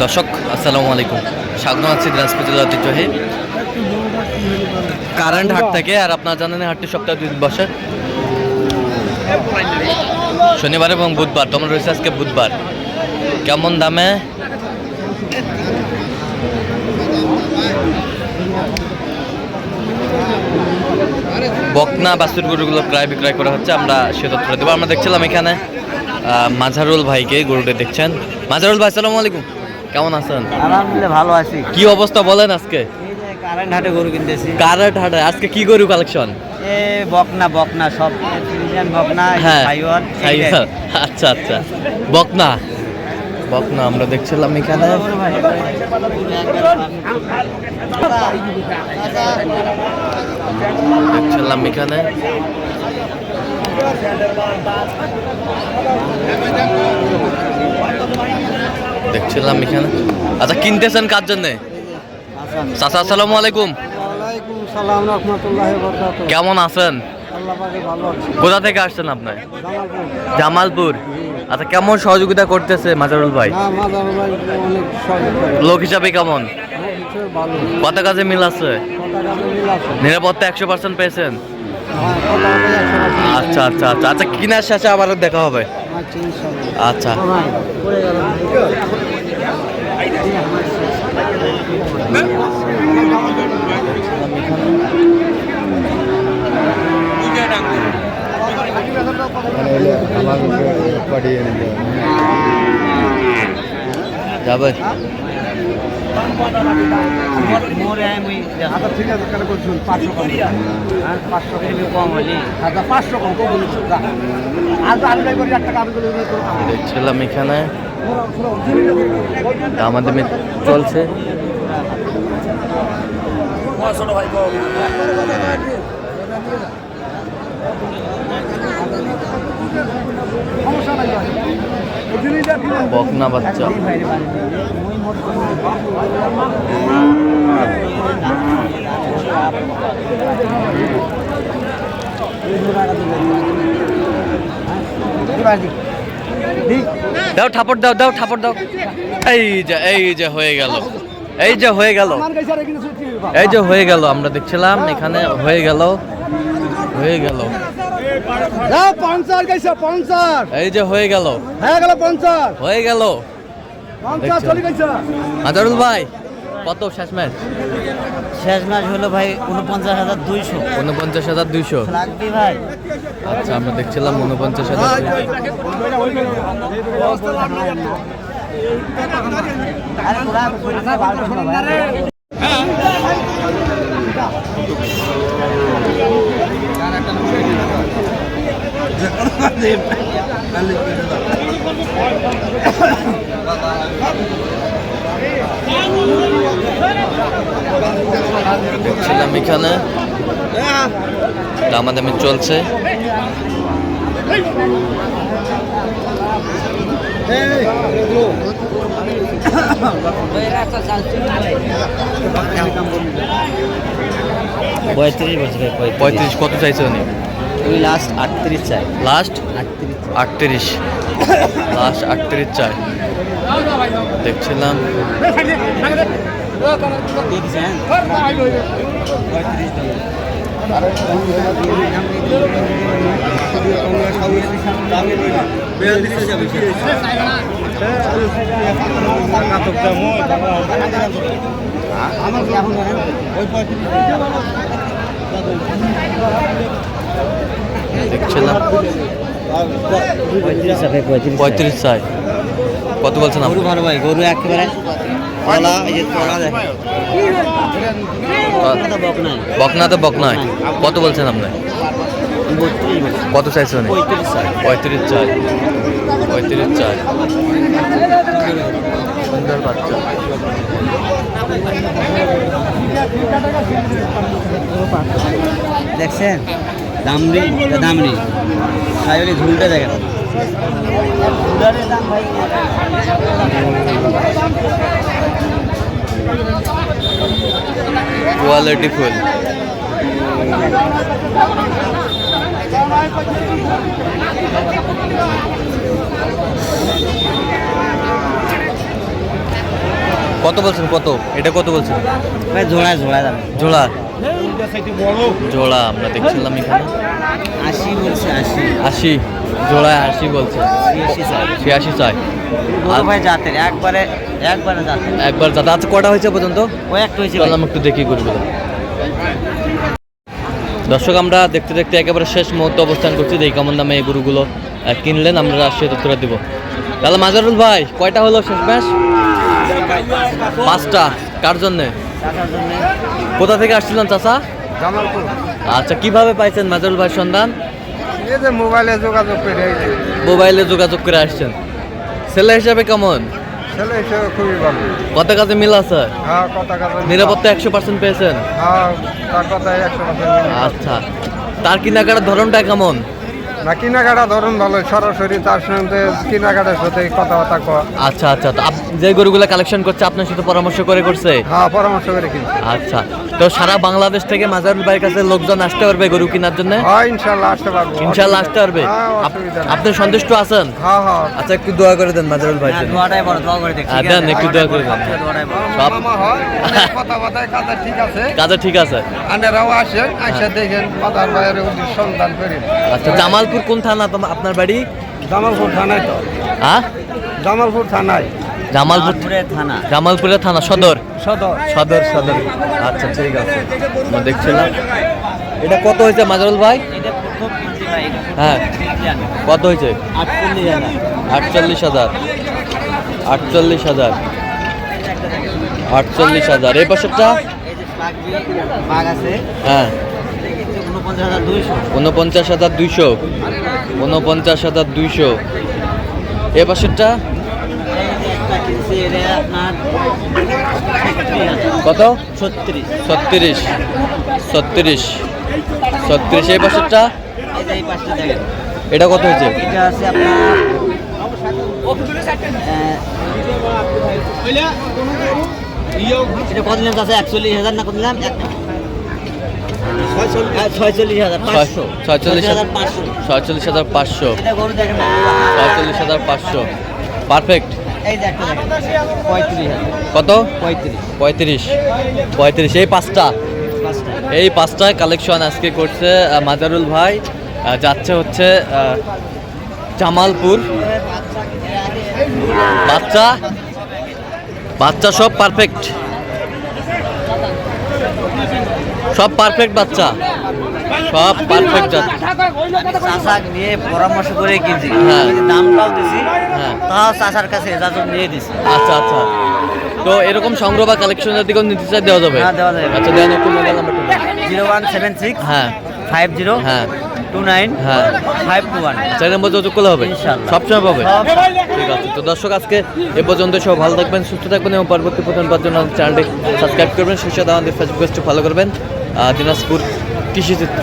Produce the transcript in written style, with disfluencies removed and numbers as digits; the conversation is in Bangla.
দর্শক আসসালামু আলাইকুম, স্বাগত আছি দিনাজপুর জেলার ঐতিহ্যবাহী কারেন্ট হাট থেকে। আর আপনারা জানেন হাটটি সপ্তাহে 2 দিন বসে, শনিবার এবং বুধবার। তোমার রয়েছে আজকে বুধবার। কেমন দামে বকনা বাছুর গরুগুলো প্রায় বিক্রয় করা হচ্ছে, আমরা সে তথ্য দেবো। আমরা দেখছিলাম এখানে মাঝারুল ভাইকে, গরুটা দেখছেন। মাঝারুল ভাই আসসালামু আলাইকুম, কেমন আছেন? আলহামদুলিল্লাহ ভালো আছি। কি অবস্থা বলেন আজকে? কারেন্ট হাটে গরু কিনতেছি। কারেন্ট হাটে আজকে কি গরু কালেকশন? বকনা সব ফ্রিজিয়ান বকনা, হ্যাঁ সাইওয়াল। আচ্ছা আচ্ছা, বকনা আমরা দেখছিলাম এখানে। দেখছিলাম এখানে আচ্ছা, কিনতেছেন কার জন্যে? চাচা আসসালামু আলাইকুম। ওয়ালাইকুম সালাম রাহমাতুল্লাহি ওয়া বারাকাতুহু। কেমন আছেন? আল্লাহ পাকে ভালো আছি। কোথা থেকে আসছেন আপনি? জামালপুর। জামালপুর। আচ্ছা, কেমন সহযোগিতা করতেছে মাজারুল ভাই? না, মাদার ভাই অনেক সহযোগিতা। লোক হিসাবে কেমন? ভালো। কত কাজে মিল আছে? নিরাপত্তা 100% পেয়েছেন? আচ্ছা আচ্ছা আচ্ছা আচ্ছা, কিনার শেষে আবার দেখা হবে। আচ্ছা, যাবে। দেখছিলাম এখানে দামাদামি চলছে। বকনা বাচ্চা দাও, ঠাপড় দাও। এই যে হয়ে গেল। আমরা দেখছিলাম এখানে হয়ে গেল। এই যে হয়ে গেল। আজারুল ভাই, কত শেষ ম্যাচ? শেষ ম্যাচ হলো ভাই 49,200। 49,200 লাগবে ভাই। আচ্ছা, আমরা দেখছিলাম 49,000। দেখছিলাম এখানে দামাদামি চলছে। পঁয়ত্রিশ কত চাইছে উনি? লাস্ট 38 চাই। লাস্ট 38 চাই। দেখছিলাম দেখছিলাম 35 চাই। কত বলছেন আপনি? ভালো ভাই, গরু একেবারে বকনা তো বকনায়। কত বলছেন আপনি? কত চাইছেন? 35 চাই। সুন্দর বাচ্চা। দেখছেন দামরি সাইলি ঝুলটা দেখেন। Quality full. কত বলছেন, কত এটা কত বলছেন? ভাই জোড়ায় জোড়ায় দাম জোড়া জোড়া আমরা দেখছিলাম এখানে 80 বলছে 80 80, জোড়ায় 80 বলছে, 86 চাই। বড় ভাই জাতের একবারে জাতের একবার দাদা আচ্ছা কটা হয়েছে পর্যন্ত? ও একটা হয়েছে চল আমি একটু দেখি গরুগুলো। দর্শক আমরা দেখতে দেখতে একেবারে শেষ মুহূর্তে অবস্থান করছি, দেখি কেমন দামে এই গরুগুলো কিনলেন আমরা রাশিয়া তথ্যরা দিব। তাহলে মাজারুল ভাই কয়টা হলো শেষ ম্যাচ? 5টা। কার জন্যে? টাকার জন্য কোথা থেকে আসছিলেন চাচা? জামালপুর। আচ্ছা কিভাবে পাইছেন মাজারুল ভাই সন্ধান? এই যে মোবাইলে যোগাযোগ করে মোবাইলে যোগাযোগ করে আসছেন। ছেলে হিসাবে কেমন? ছেলে হিসেবে খুবই ভালো। কত কাজে মিল আছে? হ্যাঁ, কথা কথা নিরাপত্তা 100% পেয়েছেন? হ্যাঁ, তার কথাই 100%। আচ্ছা তার কেনাকাটার ধরনটা কেমন? না, কেনাকাটা ধরুন ভালো, সরাসরি তার সঙ্গে কেনাকাটার সাথে কথাবার্তা কর। আচ্ছা আচ্ছা তো যে গরুগুলো কালেকশন করছে আপনার সাথে পরামর্শ করে করছে? হ্যাঁ, পরামর্শ করে কিনছি। আচ্ছা তো সারা বাংলাদেশ থেকে মাজারুল ভাইয়ের কাছে লোকজন আসতে পারবে গরু কেনার জন্য? হ্যাঁ, ইনশাল্লাহ আসতে পারবো। ইনশাল্লাহ আসতে পারবে। হ্যাঁ, অসুবিধা নেই। আপনি সন্তুষ্ট আছেন? হ্যাঁ হ্যাঁ। আচ্ছা একটু দোয়া করে দেন মাজারুল ভাই জন্য। দোয়াটাই বড়, দোয়া করে দেখি দেন একটু দোয়া করে দেন। দোয়াটাই বড় সব মামা হয়, অনেক কথাবার্তায় কাজে ঠিক আছে। কাজে ঠিক আছে। আনেরাও আসেন, আইসা দেখেন মাদার ভাইয়ের উদ্দেশ্য সন্ধান করেন। আচ্ছা জামালপুর কোন থানা আপনার বাড়ি? জামালপুর থানায় তো। হ্যাঁ জামালপুর থানায়। জামালপুরের থানা জামালপুরের থানা সদর। সদর। সদর। আচ্ছা ঠিক আছে আমরা দেখছিলাম। এটা কত হয়েছে মাজারুল ভাই? এটা প্রথম কিনছি ভাই, এটা প্রথম হ্যাঁ কিনছি আমি। কত হয়েছে? 48,000 48,000। 48,000। 48,000 এই পাশেরটা? এই যে বাঘ আছে হ্যাঁ 49,200 49,200। 49,200 এই পাশেরটা একটা কিনছি, এটা আপনার 36,000 কত? 36 36 এই পাশেরটা এই যে এই পাশটা দেখেন, এটা কত হয়েছে? এটা আছে আপনার এটা কত নিলাম আছে? 41,000 না কত নিলাম? 46,000 500 46,500। 46,500। এটা গরু দেখেন না, 46,500 পারফেক্ট। এই যে একটা দেখেন 35,000 কত? 35 35 এই পাঁচটা। পাঁচটা এই পাঁচটায় কালেকশন আজকে করছে মাজারুল ভাই। যাচ্ছে হচ্ছে জামালপুর। বাচ্চা সব পারফেক্ট, সব পারফেক্ট বাচ্চা, সব পারফেক্ট জাত। চাষা নিয়ে পরামর্শ করে কিনছি, হ্যাঁ। আমি যে দামটাও দিছি, হ্যাঁ তাও চাষার কাছে এজাজত নিয়ে দিছি। আচ্ছা আচ্ছা তো এরকম সংগ্রহ বা কালেকশনের দিকেও নিতে চাই দেওয়া যাবে? হ্যাঁ, দেওয়া যাবে। আচ্ছা দেন একটু মোবাইল নাম্বারটা দেন। 0176 হ্যাঁ 50 হ্যাঁ 29 হ্যাঁ 521 চার নম্বর যোগাযোগ করলে হবে? ইনশাআল্লাহ। সবসময় পাবে? সব। ঠিক আছে তো দর্শক আজকে এ পর্যন্ত সব ভালো থাকবেন, সুস্থ থাকবেন এবং পরবর্তী প্রধান পাওয়ার জন্য চ্যানেলটি সাবস্ক্রাইব করবেন, সেই সাথে আমাদের ফেসবুক পেজটি ফলো করবেন। দিনাজপুর কৃষিচিত্র।